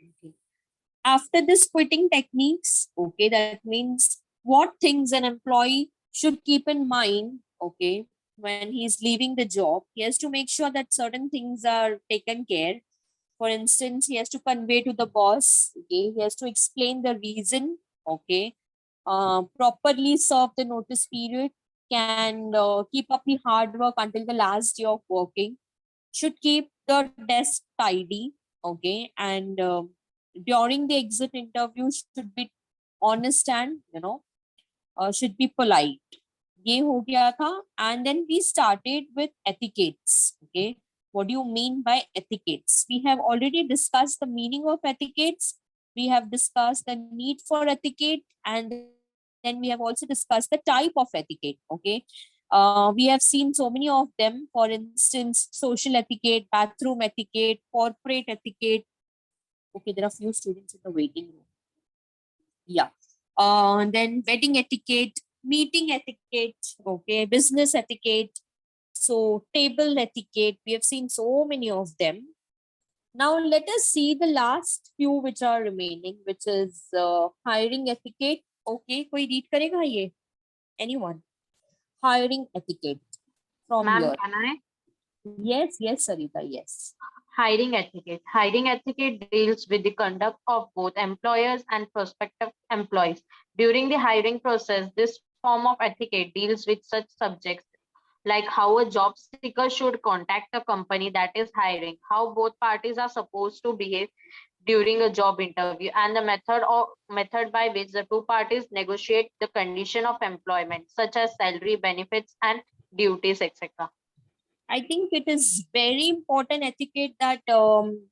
Okay. After this quitting techniques, okay, that means what things an employee should keep in mind, okay, when he's leaving the job, he has to make sure that certain things are taken care. For instance, he has to convey to the boss, okay, he has to explain the reason, okay, properly serve the notice period, can keep up the hard work until the last day of working, should keep the desk tidy, okay, and during the exit interview should be honest and should be polite. ये हो गया था. And then we started with etiquettes. Okay, what do you mean by etiquettes? We have already discussed the meaning of etiquettes, we have discussed the need for etiquette, and then we have also discussed the type of etiquette. Okay, we have seen so many of them. For instance, social etiquette, bathroom etiquette, corporate etiquette. Okay, there are few students in the waiting room. Yeah. Then wedding etiquette, meeting etiquette, okay, business etiquette, so table etiquette. We have seen so many of them. Now let us see the last few which are remaining, which is hiring etiquette. Okay, koi read karega ye? Anyone? Hiring etiquette from Ma'am, your. can I? Yes, yes, Sarita, yes. Hiring etiquette. Hiring etiquette deals with the conduct of both employers and prospective employees. During the hiring process, this form of etiquette deals with such subjects like how a job seeker should contact a company that is hiring, how both parties are supposed to behave during a job interview, and the method by which the two parties negotiate the condition of employment, such as salary, benefits, and duties, etc. I think it is very important etiquette that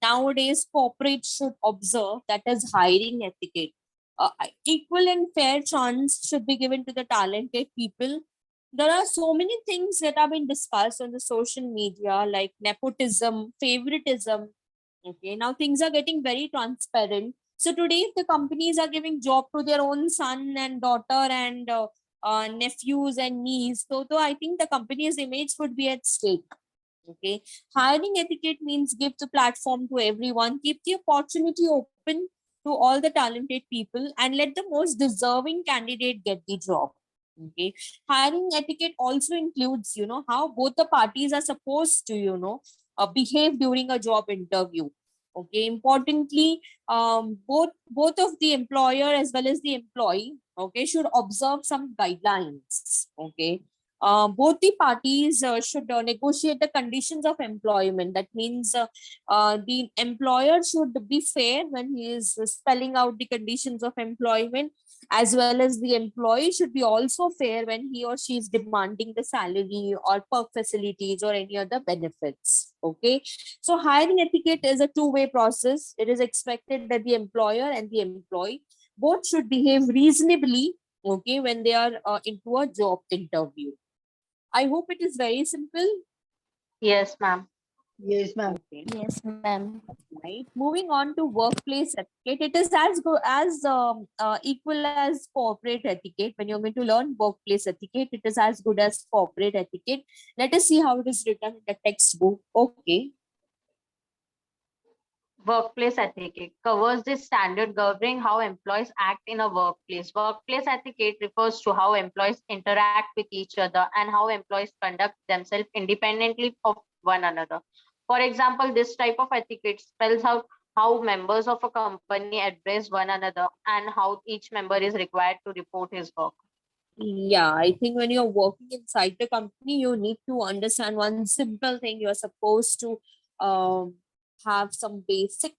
nowadays corporates should observe, that is hiring etiquette. Equal and fair chance should be given to the talented people. There are so many things that have been discussed on the social media, like nepotism, favoritism. Okay, now things are getting very transparent. So today, if the companies are giving job to their own son and daughter and nephews and niece, so I think the company's image would be at stake. Okay, hiring etiquette means give the platform to everyone, keep the opportunity open to all the talented people, and let the most deserving candidate get the job. Okay, hiring etiquette also includes, how both the parties are supposed to, behave during a job interview. Okay, importantly, both of the employer as well as the employee, okay, should observe some guidelines. Okay, both the parties should negotiate the conditions of employment. That means the employer should be fair when he is spelling out the conditions of employment, as well as the employee should be also fair when he or she is demanding the salary or perk facilities or any other benefits. Okay, so hiring etiquette is a two-way process. It is expected that the employer and the employee both should behave reasonably, okay, when they are into a job interview. I hope it is very simple. Yes, ma'am. Yes, ma'am. Okay. Yes, ma'am. Right. Moving on to workplace etiquette, it is as good as equal as corporate etiquette. When you're going to learn workplace etiquette, it is as good as corporate etiquette. Let us see how it is written in the textbook. Okay. Workplace etiquette covers the standard governing how employees act in a workplace. Workplace etiquette refers to how employees interact with each other and how employees conduct themselves independently of one another. For example, this type of etiquette spells out how members of a company address one another and how each member is required to report his work. Yeah, I think when you're working inside the company, you need to understand one simple thing. You're supposed to have some basic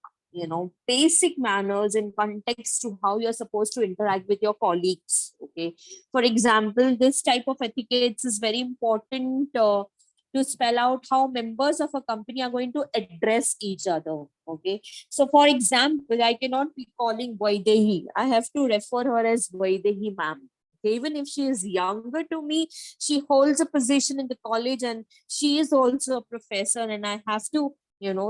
manners in context to how you're supposed to interact with your colleagues. Okay. For example, this type of etiquettes is very important to spell out how members of a company are going to address each other. Okay. So, for example, I cannot be calling Vaidehi. I have to refer her as Vaidehi ma'am. Even if she is younger to me, she holds a position in the college and she is also a professor, and I have to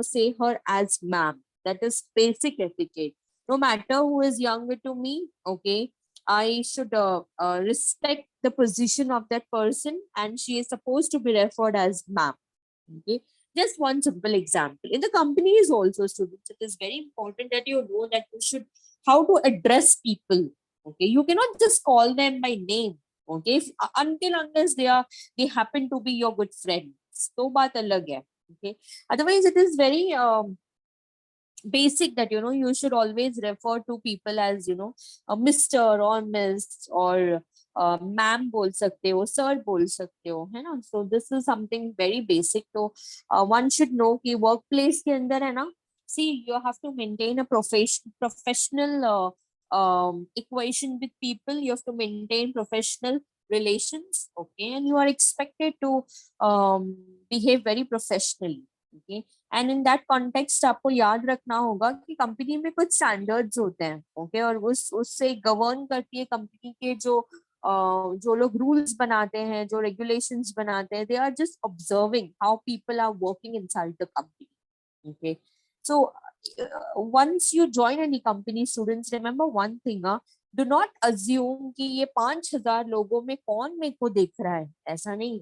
say her as ma'am. That is basic etiquette. No matter who is younger to me, okay, I should respect the position of that person, and she is supposed to be referred as ma'am. Okay, Just one simple example. In the companies also, students, it is very important that you know that you should how to address people. Okay, you cannot just call them by name. Okay, until unless they happen to be your good friends. तो बात अलग है. Okay, otherwise it is very basic that you should always refer to people as a Mr. or Miss or ma'am बोल सकते हो, sir बोल सकते हो, है ना. So this is something very basic. तो वन शुड नो कि वर्क प्लेस के अंदर है ना, see you have to maintain a professional equation with people. You have to maintain professional relations, okay, and you are expected to behave very professionally. Okay, and in that context आपको याद रखना होगा कि company में कुछ standards होते हैं. Okay, और उससे गवर्न करती है कंपनी के जो लोग रूल्स बनाते हैं, जो रेगुलेशंस बनाते हैं, they are just observing how people are working inside the company. Okay, so once you join any company, students, remember one thing, do not assume कि ये 5,000 लोगों में कौन मेरे को देख रहा है. ऐसा नहीं.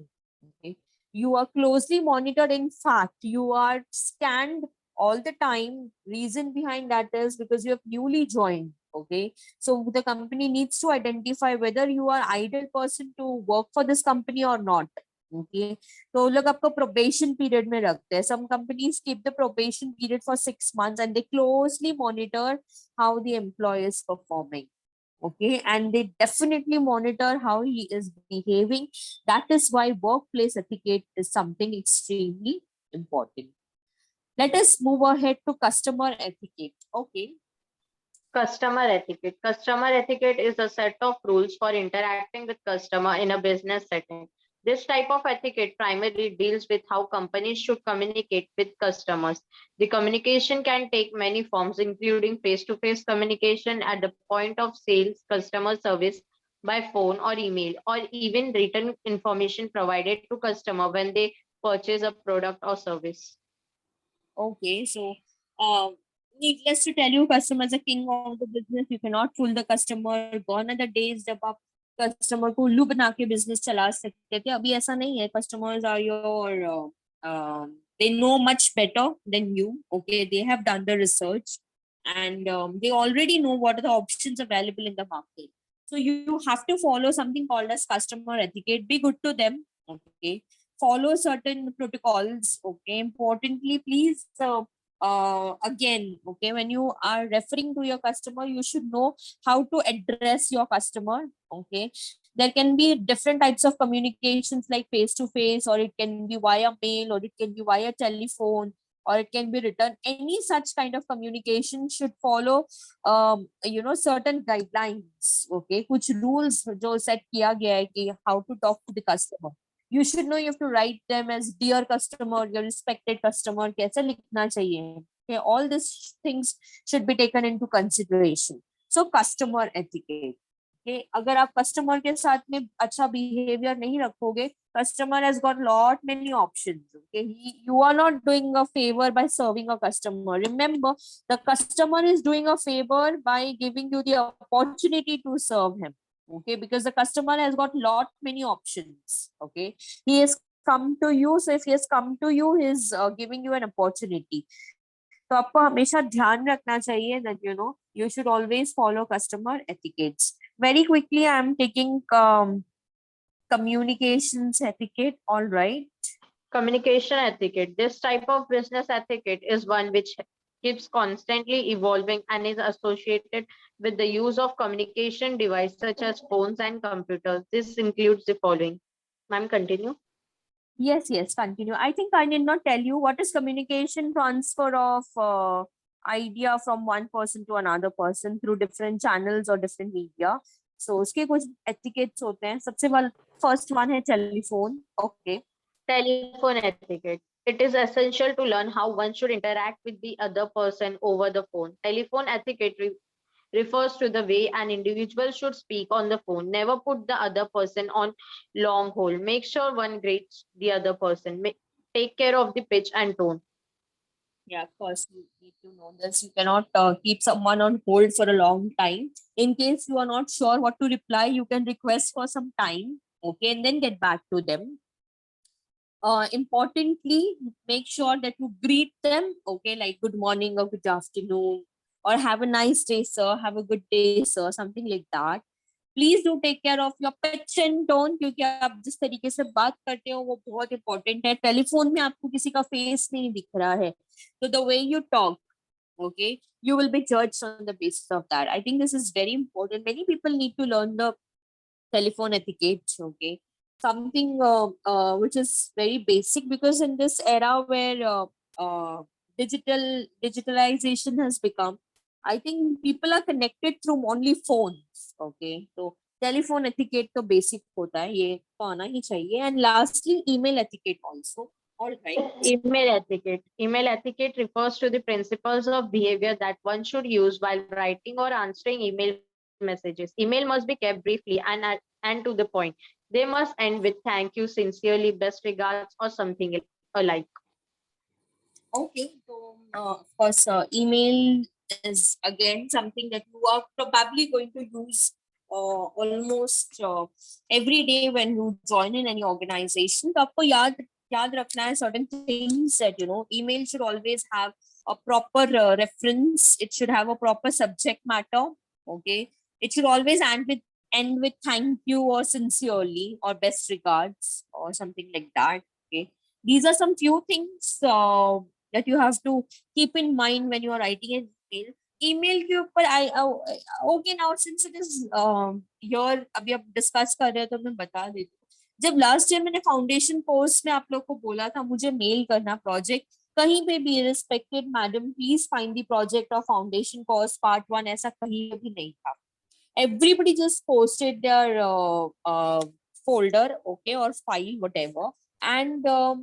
Okay, you are closely monitored. In fact, you are scanned all the time. Reason behind that is because you have newly joined. Okay, so the company needs to identify whether you are ideal person to work for this company or not. Okay, तो लोग आपको probation period में रखते हैं. Some companies keep the probation period for 6 months and they closely monitor how the employee is performing. Okay, and they definitely monitor how he is behaving. That is why workplace etiquette is something extremely important. Let us move ahead to customer etiquette. Okay. Customer etiquette. Customer etiquette is a set of rules for interacting with customer in a business setting. This type of etiquette primarily deals with how companies should communicate with customers. The communication can take many forms, including face-to-face communication at the point of sales, customer service, by phone or email, or even written information provided to customer when they purchase a product or service. Okay, so needless to tell you, customers are king of the business. You cannot fool the customer. Gone are the days जब आप customer को उल्लू बना के business चला सकते थे. अभी ऐसा नहीं है. Customers are your they know much better than you. Okay, they have done the research and they already know what are the options available in the market. So you have to follow something called as customer etiquette. Be good to them. Okay, follow certain protocols. Okay, importantly, please again, okay, when you are referring to your customer, you should know how to address your customer. Okay, there can be different types of communications like face to face, or it can be via mail, or it can be via telephone, or it can be written. Any such kind of communication should follow certain guidelines. Okay, कुछ rules जो set किया गया है कि how to talk to the customer. You should know. You have to write them as dear customer, your respected customer. कैसे लिखना चाहिए. Okay, all these things should be taken into consideration. So customer etiquette. Okay, अगर आप customer के साथ में अच्छा behavior नहीं रखोगे, customer has got lot many options. Okay, you are not doing a favor by serving a customer. Remember, the customer is doing a favor by giving you the opportunity to serve him. Okay, because the customer has got lot many options. Okay, he has come to you, so if he has come to you, he is giving you an opportunity. तो आपको हमेशा ध्यान रखना चाहिए that you should always follow customer etiquettes. Very quickly, I am taking communications etiquette. All right. Communication etiquette. This type of business etiquette is one which keeps constantly evolving and is associated with the use of communication devices such as phones and computers. This includes the following. Ma'am, continue. Yes, continue. I think I did not tell you what is communication transfer of idea from one person to another person through different channels or different media. So उसके कुछ etiquettes होते हैं. सबसे first one है telephone. Okay. Telephone etiquette. It is essential to learn how one should interact with the other person over the phone. Telephone etiquette refers to the way an individual should speak on the phone. Never put the other person on long hold. Make sure one greets the other person. Take care of the pitch and tone. Yeah, of course, you need to know this. You cannot keep someone on hold for a long time. In case you are not sure what to reply, you can request for some time. Okay, and then get back to them. Importantly, make sure that you greet them, okay, like good morning or good afternoon, or have a nice day, sir, have a good day, sir, something like that. Please do take care of your pitch and tone, क्योंकि आप जिस तरीके से बात करते हो वो बहुत important है. टेलीफोन में आपको किसी का फेस नहीं दिख रहा है, तो the way you talk, okay, you will be judged on the basis of that. I think this is very important. Many people need to learn the telephone etiquette, okay, something which is very basic, because in this era where digitalization has become, I think people are connected through only phones, okay. So telephone etiquette तो basic होता है, ये तो आना ही चाहिए. And lastly, email etiquette also. All right. Email etiquette. Email etiquette refers to the principles of behavior that one should use while writing or answering email messages. Email must be kept briefly and to the point. They must end with thank you, sincerely, best regards, or something alike. Okay, so of course, email is again something that you are probably going to use almost every day when you join in any organization. तो आपको याद रखना है certain things that email should always have a proper reference. It should have a proper subject matter. Okay, it should always end with thank you or sincerely or best regards or something like that. Okay, these are some few things that you have to keep in mind when you are writing an email. Email के ऊपर I okay now since it is your अभी आप discuss कर रहे हो तो मैं बता देती हूँ. जब लास्ट ईयर मैंने फाउंडेशन कोर्स में आप लोग को बोला था मुझे मेल करना प्रोजेक्ट, कहीं पे भी respected madam please find the project of foundation course part 1, ऐसा कहीं भी नहीं था. Everybody just posted their folder, okay, or file, whatever, and a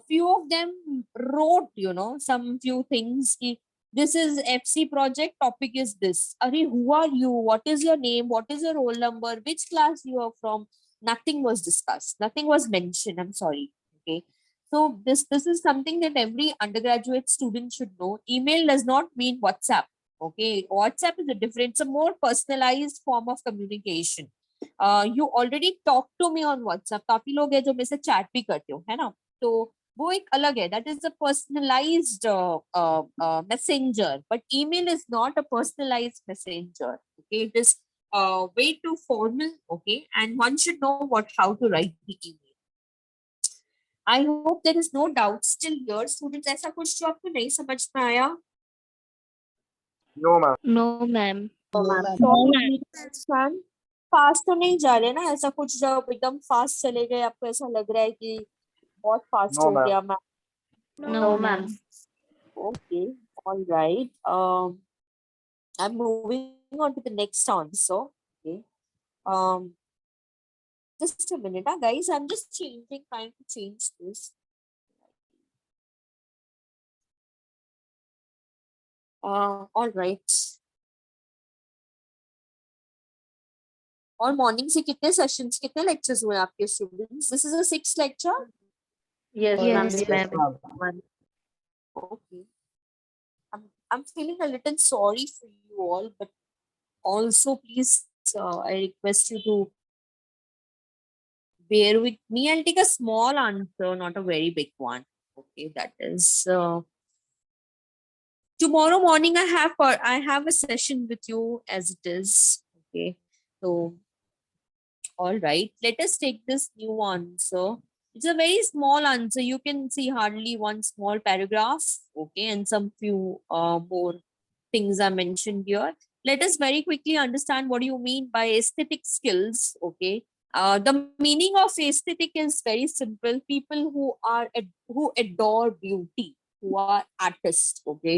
few of them wrote some few things ki, this is FC project, topic is this. Are who are you, what is your name, what is your roll number, which class you are from? Nothing was discussed, nothing was mentioned. I'm sorry. Okay, so this is something that every undergraduate student should know. Email does not mean WhatsApp. Okay, WhatsApp is a different, it's a more personalized form of communication. You already talk to me on WhatsApp. काफी लोग हैं जो मेरे से chat भी करते हो, है ना? तो वो एक अलग है. That is a personalized messenger. But email is not a personalized messenger. Okay, it is way too formal. Okay, and one should know how to write the email. I hope there is no doubt still here, students. ऐसा कुछ जो आपको नहीं समझ में आया? No, ma'am. No, ma'am. Fast तो नहीं जा रहे ना, ऐसा कुछ जब एकदम फास्ट चले गए आपको ऐसा लग रहा है कि बहुत फास्ट No, हो ma'am. गया ma'am? No, ma'am. Okay, all right. I'm moving on to the next answer. Okay. Just a minute, guys. I'm just trying to change this. All right. और मॉर्निंग से कितने सेशंस, कितने lectures हुए आपके students? This is a 6th lecture. Yes, ma'am. Yes, Yes, ma'am. ma'am. Okay. I'm feeling a little sorry for you all, but also please I request you to bear with me. I'll take a small answer, not a very big one. Okay, that is tomorrow morning. I have a session with you as it is. Okay, so all right, let us take this new answer. It's a very small answer. You can see hardly one small paragraph. Okay, and some few more things are mentioned here. Let us very quickly understand what do you mean by aesthetic skills. Okay, the meaning of aesthetic is very simple. People who adore beauty, who are artists. Okay,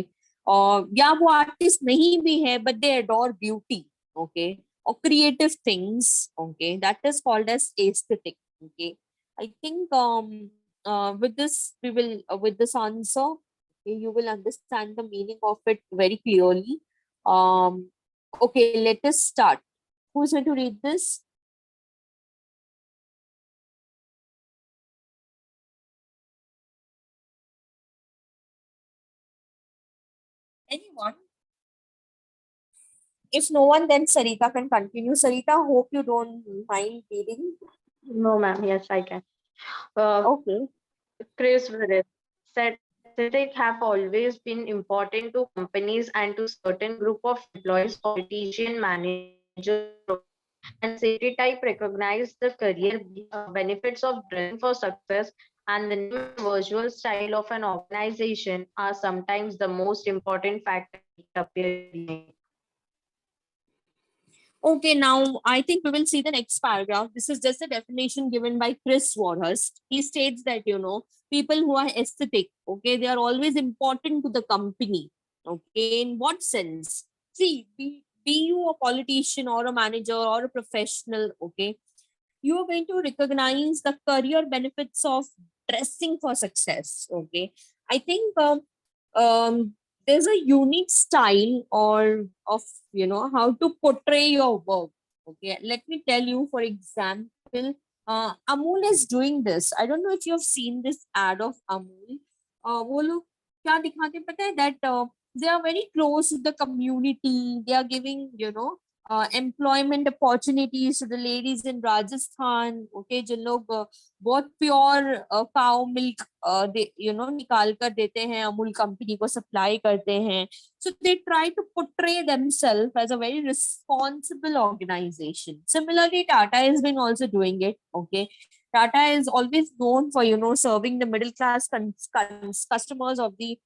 या वो artist नहीं भी है, but they adore beauty. Okay, or creative things. Okay, that is called as aesthetic. Okay, I think with this we will with this answer, okay, you will understand the meaning of it very clearly. Okay, let us start. Who's going to read this? Anyone? If no one, then Sarita can continue. Sarita, hope you don't mind reading. No, ma'am. Yes, I can. Okay. Chris Willis said aesthetic have always been important to companies and to certain group of employees, politician, managers, and safety type recognize the career benefits of dressing for success, and the name and visual style of an organization are sometimes the most important factor in appearing. Okay, now I think we will see the next paragraph. This is just a definition given by Chris Warhurst. He states that, people who are aesthetic, okay, they are always important to the company. Okay, in what sense? See, be you a politician or a manager or a professional, okay, you are going to recognize the career benefits of dressing for success. Okay, I think there's a unique style or of how to portray your work. Okay, let me tell you, for example, Amul is doing this. I don't know if you have seen this ad of Amul. वो लोग क्या दिखाते हैं पता है, that they are very close to the community. They are giving employment opportunities to the ladies in Rajasthan. Okay, जिन लोग बहुत pure cow milk निकाल कर देते हैं, अमूल कंपनी को सप्लाई करते हैं. So they try to portray themselves as a very responsible organization. Similarly, Tata has been also doing it. Okay, Tata is always known for serving the middle class customers of the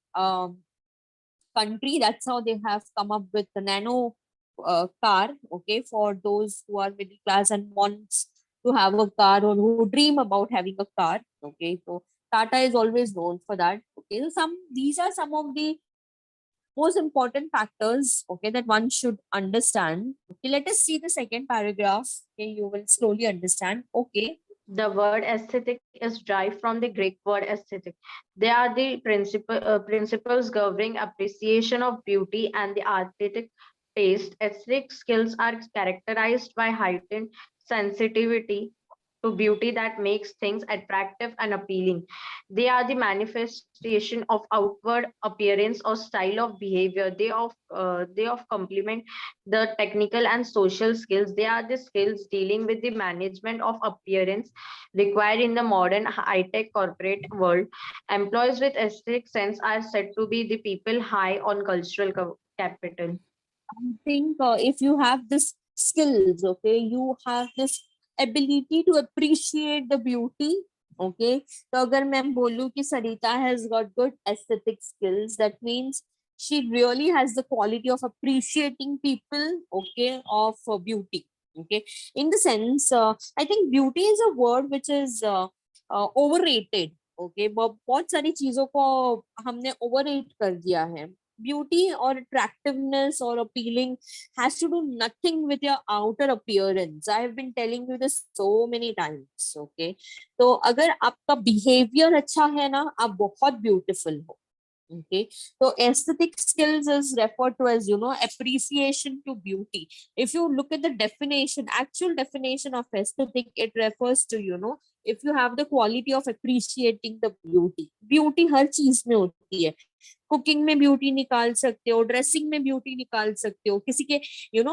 country. That's how they have come up with the nano car. Okay, for those who are middle class and wants to have a car or who dream about having a car. Okay, so Tata is always known for that. Okay, so these are some of the most important factors, okay, that one should understand. Okay, let us see the second paragraph. Okay, you will slowly understand. Okay. The word aesthetic is derived from the Greek word aesthetic. They are the principles governing appreciation of beauty and the artistic taste. Aesthetic skills are characterized by heightened sensitivity to beauty that makes things attractive and appealing. They are the manifestation of outward appearance or style of behavior. They of complement the technical and social skills. They are the skills dealing with the management of appearance required in the modern high-tech corporate world. Employees with aesthetic sense are said to be the people high on cultural capital. I think if you have this skills, okay, you have this ability to appreciate the beauty. Okay, तो अगर मैं बोलूं कि Sarita has got good aesthetic skills, that means she really has the quality of appreciating people, okay, of beauty. Okay, in the sense, I think beauty is a word which is overrated. Okay, बहुत सारी चीजों को हमने overrate कर दिया है. Beauty or attractiveness or appealing has to do nothing with your outer appearance. I have been telling you this so many times. Okay, तो अगर आपका behavior अच्छा है ना, आप बहुत beautiful हो. Okay, so aesthetic skills is referred to as appreciation to beauty. If you look at the definition, actual definition of aesthetic, it refers to if you have the quality of appreciating the beauty हर चीज में होती है. Cooking में beauty निकाल सकते हो, dressing में beauty निकाल सकते हो, किसी के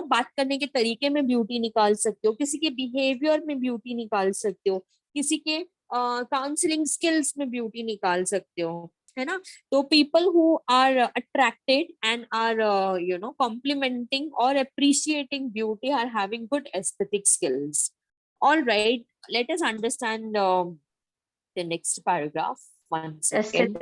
बात करने के तरीके में ब्यूटी निकाल सकते हो, किसी के बिहेवियर में ब्यूटी निकाल सकते हो, किसी के काउंसलिंग स्किल्स में ब्यूटी निकाल सकते हो, है ना. तो people who are attracted and are complimenting और appreciating beauty are having good aesthetic skills. All right, let us understand the next paragraph. One second.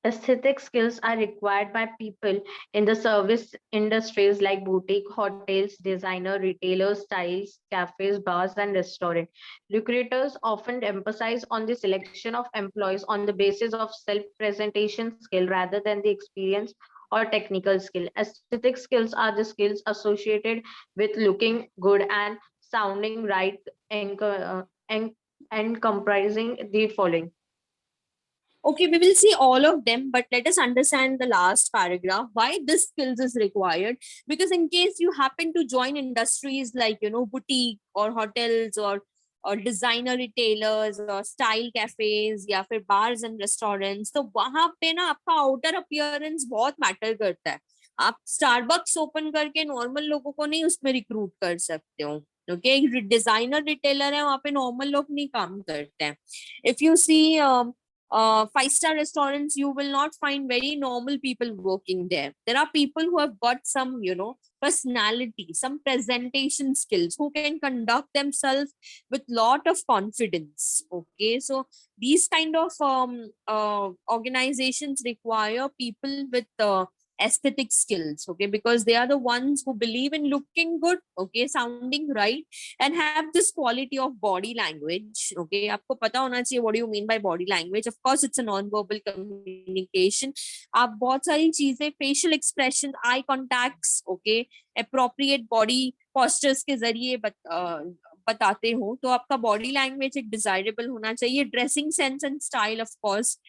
Aesthetic skills are required by people in the service industries like boutique, hotels, designer, retailers, styles, cafes, bars, and restaurants. Recruiters often emphasize on the selection of employees on the basis of self-presentation skill rather than the experience or technical skill. Aesthetic skills are the skills associated with looking good and sounding right, and comprising the following. Okay, we will see all of them, but let us understand the last paragraph, why this skills is required. Because in case you happen to join industries like boutique or hotels or designer retailers or style cafes या फिर bars and restaurants, तो वहां पे ना आपका outer appearance बहुत matter करता है. आप स्टारबक्स ओपन करके नॉर्मल लोगों को नहीं उसमें रिक्रूट कर सकते हो. ओके, डिजाइनर रिटेलर है वहां पे नॉर्मल लोग नहीं काम करते हैं. If you see 5-star restaurants, you will not find very normal people working there. There are people who have got some, personality, some presentation skills, who can conduct themselves with lot of confidence. Okay, so these kind of organizations require people with aesthetic skills. Okay, because they are the ones who believe in looking good, okay, sounding right, and have this quality of body language. Okay, आपको पता होना चाहिए what do you mean by body language. Of course it's a non-verbal communication. आप बहुत सारी चीजें, facial expression, eye contacts, okay, appropriate body postures के जरिए बताते हो. तो आपका body language एक desirable होना चाहिए. Dressing sense and style, of course,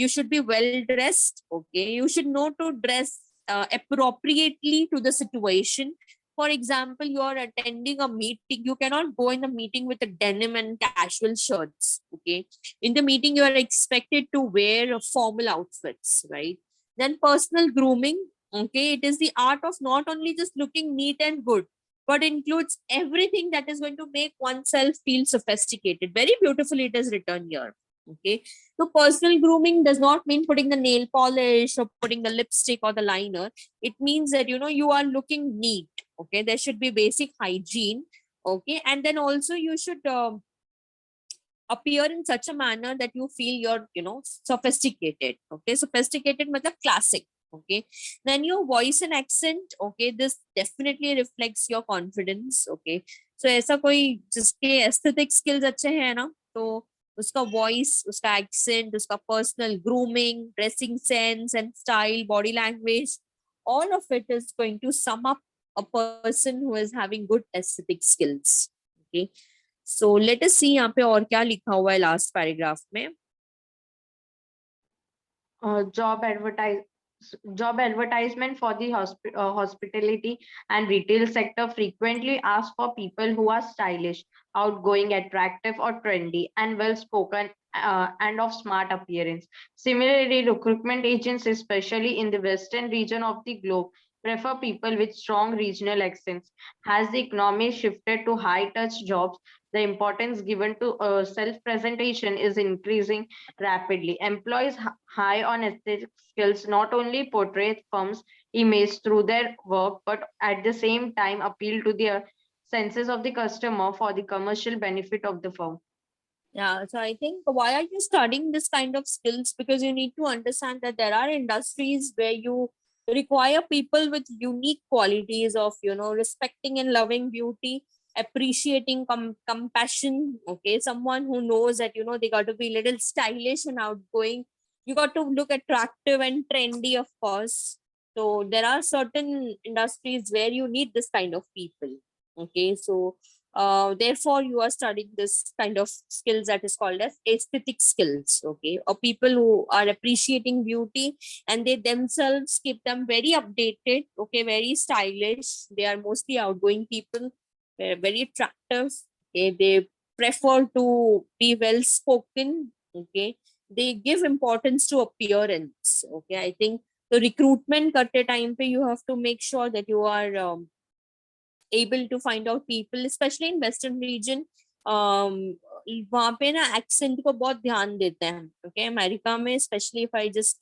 you should be well dressed. Okay, you should know to dress appropriately to the situation. For example, you are attending a meeting, you cannot go in the meeting with a denim and casual shirts. Okay, in the meeting you are expected to wear formal outfits, right? Then personal grooming. Okay, it is the art of not only just looking neat and good, but includes everything that is going to make oneself feel sophisticated. Very beautifully it is written here. Okay, so personal grooming does not mean putting the nail polish or putting the lipstick or the liner. It means that you are looking neat. Okay, there should be basic hygiene. Okay, and then also you should appear in such a manner that you feel you're sophisticated. Okay, sophisticated matlab classic. Okay, then your voice and accent. Okay, this definitely reflects your confidence. Okay, so ऐसा कोई जिसके aesthetic skills अच्छे हैं ना, तो उसका voice, उसका accent, उसका personal grooming, dressing sense and style, body language, all of it is going to sum up a person who is having good aesthetic skills. Okay, so let us see यहाँ पे और क्या लिखा हुआ है last paragraph में. Job advertisement for the hospitality and retail sector frequently ask for people who are stylish, outgoing, attractive, or trendy, and well spoken, and of smart appearance. Similarly, recruitment agencies, especially in the western region of the globe, prefer people with strong regional accents. Has the economy shifted to high touch jobs, the importance given to self-presentation is increasing rapidly. Employees high on aesthetic skills not only portray firms' image through their work, but at the same time appeal to the senses of the customer for the commercial benefit of the firm. Yeah, so I think why are you studying this kind of skills? Because you need to understand that there are industries where you require people with unique qualities of, respecting and loving beauty, appreciating compassion. Okay, someone who knows that, they got to be a little stylish and outgoing. You got to look attractive and trendy, of course. So there are certain industries where you need this kind of people. Okay, so therefore you are studying this kind of skills that is called as aesthetic skills. Okay, or people who are appreciating beauty and they themselves keep them very updated. Okay, very stylish. They are mostly outgoing people. They're very attractive. Okay, they prefer to be well spoken. Okay, they give importance to appearance. Okay, I think the recruitment करते time पे you have to make sure that you are able to find out people, especially in western region. वहाँ पे ना accent को बहुत ध्यान देते हैं. Okay, America में, especially if I just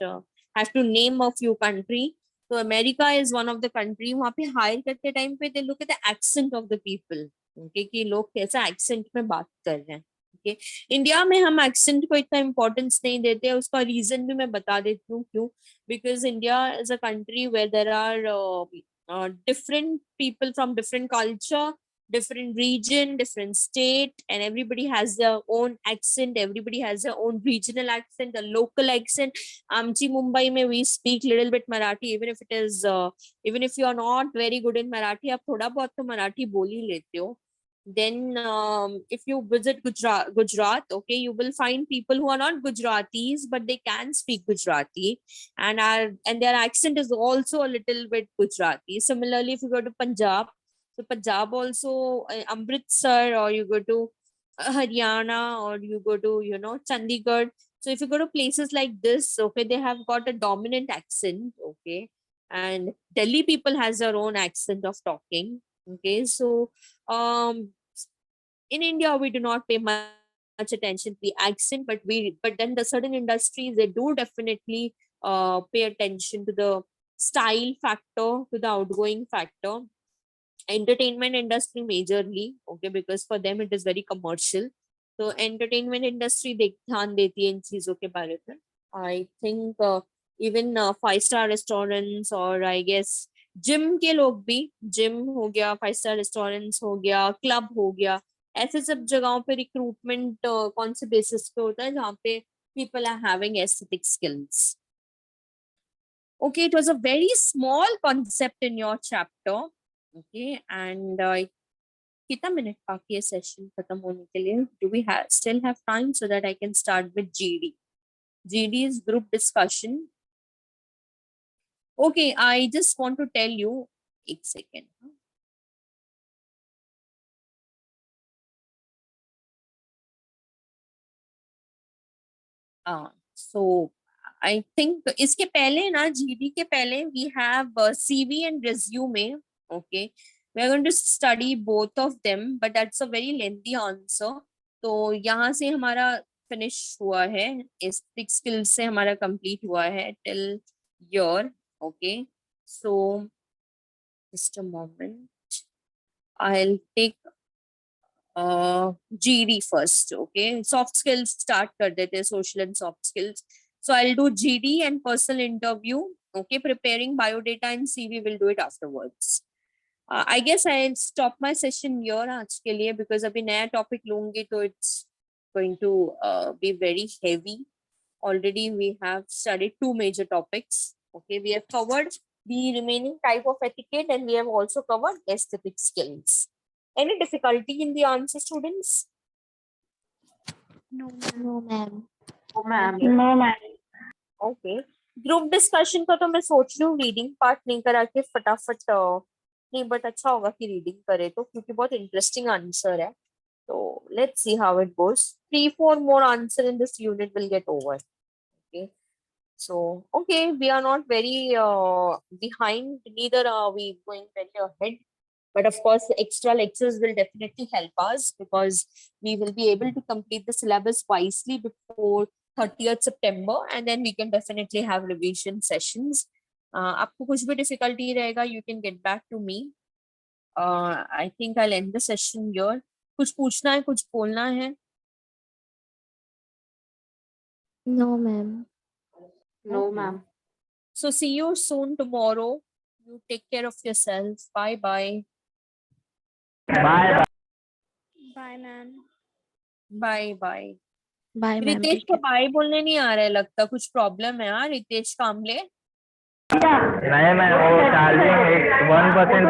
have to name a few country, so America is one of the country. वहाँ पे hire करते time पे they look at the accent of the people. Okay, कि लोग कैसा accent में बात कर रहे हैं. Okay, इंडिया में हम accent को इतना importance नहीं देते. उसका reason भी मैं बता देती हूँ क्यों. Because India is a country where there are different people from different culture, different region, different state, and everybody has their own accent. Everybody has their own regional accent, a local accent. Amchi Mumbai mein we speak little bit Marathi, even if it is even if you are not very good in Marathi, आप थोड़ा बहुत तो मराठी बोल ही लेते हो. Then if you visit Gujarat, okay, you will find people who are not Gujaratis, but they can speak Gujarati, and their accent is also a little bit Gujarati. Similarly, if you go to Punjab, so Punjab also Amritsar, or you go to Haryana, or you go to Chandigarh. So if you go to places like this, okay, they have got a dominant accent. Okay, and Delhi people has their own accent of talking. Okay, so in India we do not pay much attention to the accent, but then the certain industries they do definitely pay attention to the style factor, to the outgoing factor. Entertainment industry majorly, okay, because for them it is very commercial. So entertainment industry देख ध्यान देती है इन चीजों के बारे में. I think even 5 star restaurants or I guess gym के लोग भी, जिम हो गया, 5 star रेस्टोरेंट्स हो गया, क्लब हो गया, ऐसे सब जगहों पे रिक्रूटमेंट कौन से बेसिस पे होता है जहाँ पे people are having aesthetic skills. Okay, it was a very small concept in your chapter. Okay, and कितना मिनट बाकी है सेशन खत्म होने के लिए? Do we still have time so that I can start with GD? GD is group discussion. Okay, I just want to tell you, एक second. So I think इसके पहले ना GD के पहले we have CV and resume. Okay, we are going to study both of them, but that's a very lengthy answer. तो यहाँ से हमारा finish हुआ है, aesthetic skills से हमारा complete हुआ है till year. Okay, so just a moment. I'll take GD first. Okay, soft skills start कर देते हैं, social and soft skills. So I'll do GD and personal interview. Okay, preparing biodata and CV will do it afterwards. I guess I'll stop my session here आज के लिए because अभी नया topic लूंगी तो it's going to be very heavy. Already we have studied 2 major topics. Okay, we have covered the remaining type of etiquette and we have also covered aesthetic skills. Any difficulty in the answer, students? No, ma'am. Oh, ma'am. No, ma'am. Okay. Group discussion का तो मैं सोच रही हूँ reading part नहीं करा के फटाफट नहीं, बट अच्छा होगा कि रीडिंग करे तो, क्योंकि बहुत इंटरेस्टिंग आंसर है. तो let's see how it goes. 3-4 more answer in this unit will get over. Okay, so okay, we are not very behind, neither are we going very ahead, but of course extra lectures will definitely help us because we will be able to complete the syllabus wisely before 30th September, and then we can definitely have revision sessions. आपको कुछ भी difficulty रहेगा, you can get back to me. I think I'll end the session here. कुछ पूछना है, कुछ बोलना है? No, ma'am. No, Okay. ma'am. So see you soon tomorrow. You take care of yourself. Bye bye. Bye. Bye, ma'am. Bye bye. Bye, ma'am. Ritesh Take को care. Bye बोलने नहीं आ रहा है लगता, कुछ प्रॉब्लम है यार रितेश कामले. नहीं मैं वो चार्जिंग 1%